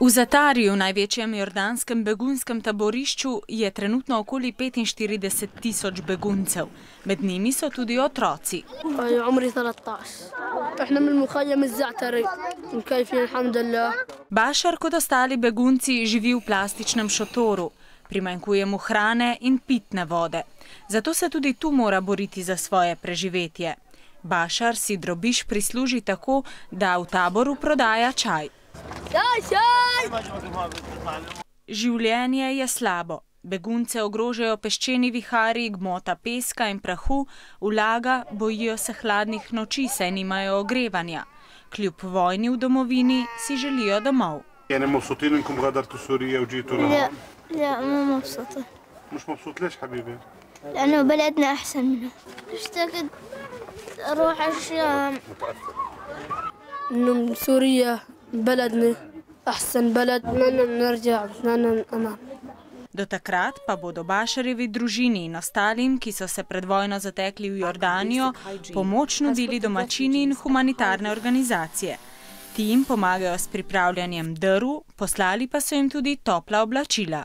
V Zatariju, največjem jordanskem begunskem taborišču, je trenutno okoli 45.000 beguncev. Med njimi so tudi otroci. Bašar kot ostali begunci živi v plastičnem šotoru. Primanjkuje mu hrane in pitne vode. Zato se tudi tu mora boriti za svoje preživetje. Bašar si drobiž prisluži tako, da v taboru prodaja čaj. Življenje je slabo. Begunce ogrožajo peščeni viharji, gmota peska in prahu, vlaga, bojijo se hladnih noči, saj nimajo ogrevanja. Kljub vojni v domovini si želijo domov. Do takrat pa bodo Bašarjevi družini in ostalim, ki so se pred vojno zatekli v Jordanijo, pomoč nudili domačini in humanitarne organizacije. Ti jim pomagajo s pripravljanjem drv, poslali pa so jim tudi topla oblačila.